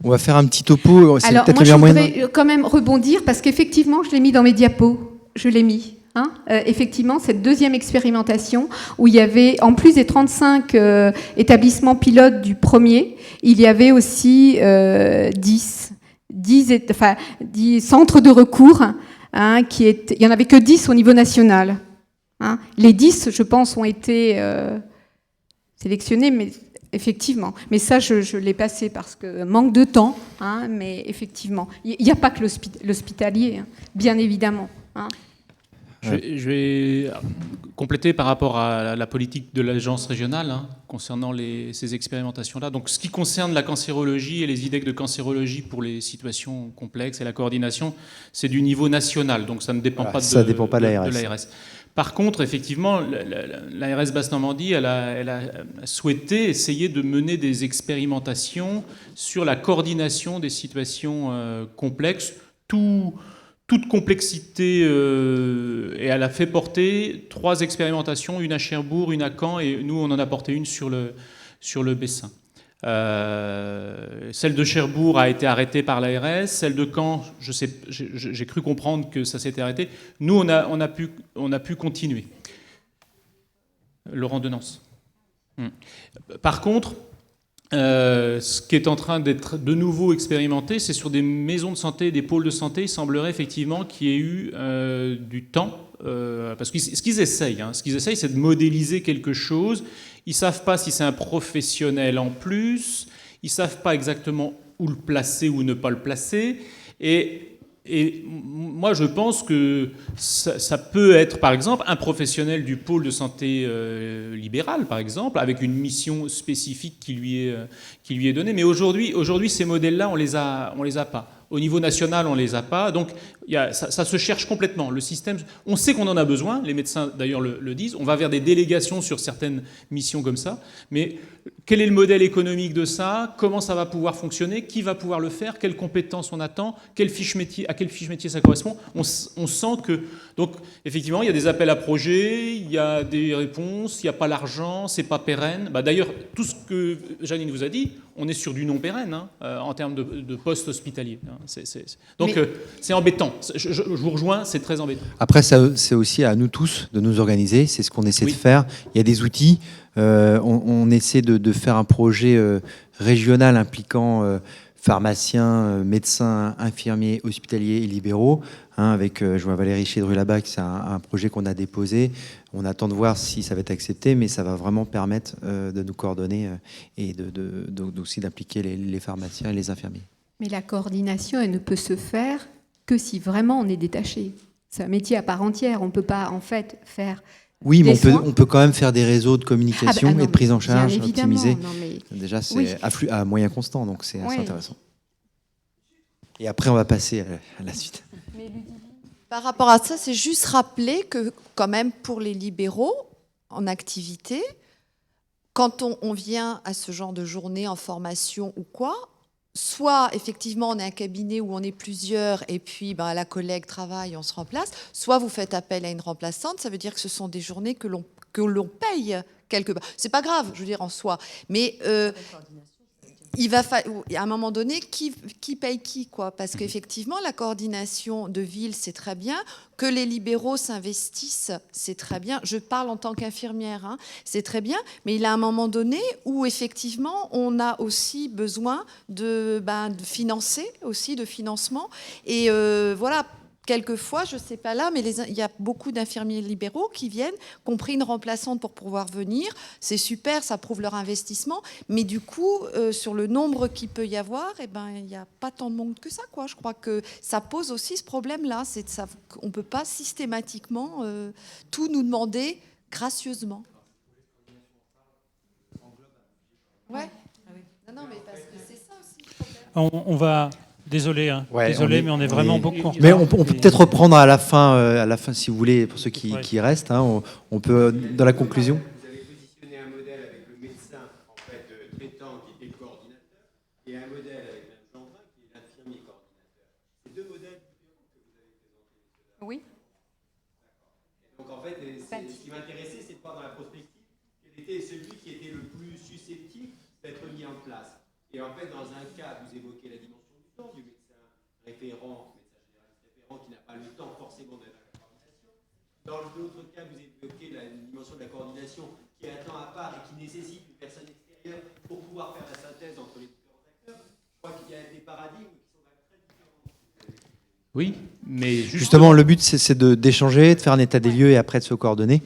On va faire un petit topo. Alors, moi, je voudrais quand même rebondir, parce qu'effectivement, je l'ai mis dans mes diapos. Je l'ai mis. Effectivement, cette deuxième expérimentation, où il y avait, en plus des 35 établissements pilotes du premier, il y avait aussi 10 centres de recours. Il n'y en avait que 10 au niveau national. Les 10, je pense, ont été sélectionnés, mais... Effectivement, mais ça je l'ai passé parce que manque de temps, mais effectivement, il n'y a pas que l'hospitalier, bien évidemment. Je vais compléter par rapport à la politique de l'agence régionale concernant ces expérimentations-là. Donc, ce qui concerne la cancérologie et les IDEC de cancérologie pour les situations complexes et la coordination, c'est du niveau national, donc ça ne dépend pas de l'ARS. Par contre, effectivement, l'ARS Basse-Normandie, elle a souhaité essayer de mener des expérimentations sur la coordination des situations complexes, toute complexité, et elle a fait porter 3 expérimentations, une à Cherbourg, une à Caen, et nous, on en a porté une sur le Bessin. Celle de Cherbourg a été arrêtée par l'ARS. Celle de Caen, j'ai cru comprendre que ça s'était arrêté. Nous, on a pu continuer. Laurent Denance. Par contre, ce qui est en train d'être de nouveau expérimenté, c'est sur des maisons de santé, des pôles de santé. Il semblerait effectivement qu'il y ait eu du temps. Parce que ce qu'ils essayent, c'est de modéliser quelque chose. Ils ne savent pas si c'est un professionnel en plus. Ils ne savent pas exactement où le placer ou ne pas le placer. Et moi, je pense que ça peut être, par exemple, un professionnel du pôle de santé libéral, par exemple, avec une mission spécifique qui lui est donnée. Mais aujourd'hui, ces modèles-là, on les a pas. Au niveau national, on les a pas. Donc, ça se cherche complètement. Le système, on sait qu'on en a besoin. Les médecins, d'ailleurs, le disent. On va vers des délégations sur certaines missions comme ça. Mais quel est le modèle économique de ça? Comment ça va pouvoir fonctionner? Qui va pouvoir le faire? Quelles compétences on attend? À quelle fiche métier ça correspond? On sent que... Donc, effectivement, il y a des appels à projets, il y a des réponses, il n'y a pas l'argent, c'est pas pérenne. D'ailleurs, tout ce que Janine vous a dit, on est sur du non pérenne en termes de postes hospitaliers. Donc, c'est embêtant. Je vous rejoins, c'est très embêtant. Après, c'est aussi à nous tous de nous organiser. C'est ce qu'on essaie de faire. Il y a des outils. On essaie de faire un projet régional impliquant pharmaciens, médecins, infirmiers, hospitaliers et libéraux. Avec, je vois Valérie Chédru là-bas, c'est un projet qu'on a déposé. On attend de voir si ça va être accepté, mais ça va vraiment permettre de nous coordonner et aussi d'impliquer les pharmaciens et les infirmiers. Mais la coordination, elle ne peut se faire que si vraiment on est détaché. C'est un métier à part entière. On ne peut pas, en fait, faire... Oui, mais on peut quand même faire des réseaux de communication et de prise en charge optimisés. Déjà, c'est à moyen constant, donc c'est assez intéressant. Et après, on va passer à la suite. Par rapport à ça, c'est juste rappeler que, quand même, pour les libéraux en activité, quand on vient à ce genre de journée en formation ou quoi, soit effectivement on est un cabinet où on est plusieurs et puis la collègue travaille, on se remplace, soit vous faites appel à une remplaçante, ça veut dire que ce sont des journées que l'on paye quelque part. C'est pas grave, je veux dire en soi, mais il va à un moment donné qui paye qui, quoi, parce qu'effectivement la coordination de ville c'est très bien, que les libéraux s'investissent c'est très bien. Je parle en tant qu'infirmière, c'est très bien, mais il y a un moment donné où effectivement on a aussi besoin de financer aussi, de financement et voilà. Quelquefois, je ne sais pas là, mais il y a beaucoup d'infirmiers libéraux qui viennent, qui ont pris une remplaçante pour pouvoir venir. C'est super, ça prouve leur investissement. Mais du coup, sur le nombre qu'il peut y avoir, il n'y a pas tant de monde que ça, quoi. Je crois que ça pose aussi ce problème-là. On ne peut pas systématiquement tout nous demander gracieusement. Ouais. Non, mais parce que c'est ça aussi le problème. On va... Désolé, mais on est vraiment beaucoup en retard. Mais on peut peut-être reprendre à la fin, si vous voulez, pour ceux qui restent. On peut, dans la conclusion. Vous avez positionné un modèle avec le médecin traitant qui était le coordinateur et un modèle avec Mme Gendrin qui est l'infirmier coordinateur. C'est deux modèles différents que vous avez présentés. Oui. Donc en fait, ce qui m'intéressait, c'est de voir dans la prospective quel était celui qui était le plus susceptible d'être mis en place. Et en fait, dans un cas, vous évoquez la dimension du médecin référent, médecin généraliste référent qui n'a pas le temps forcément d'être à la coordination. Dans l'autre cas, vous évoquez la dimension de la coordination qui est un temps à part et qui nécessite une personne extérieure pour pouvoir faire la synthèse entre les différents acteurs. Je crois qu'il y a des paradigmes qui sont très différents. Oui, mais justement le but c'est d'échanger, de faire un état des lieux et après de se coordonner.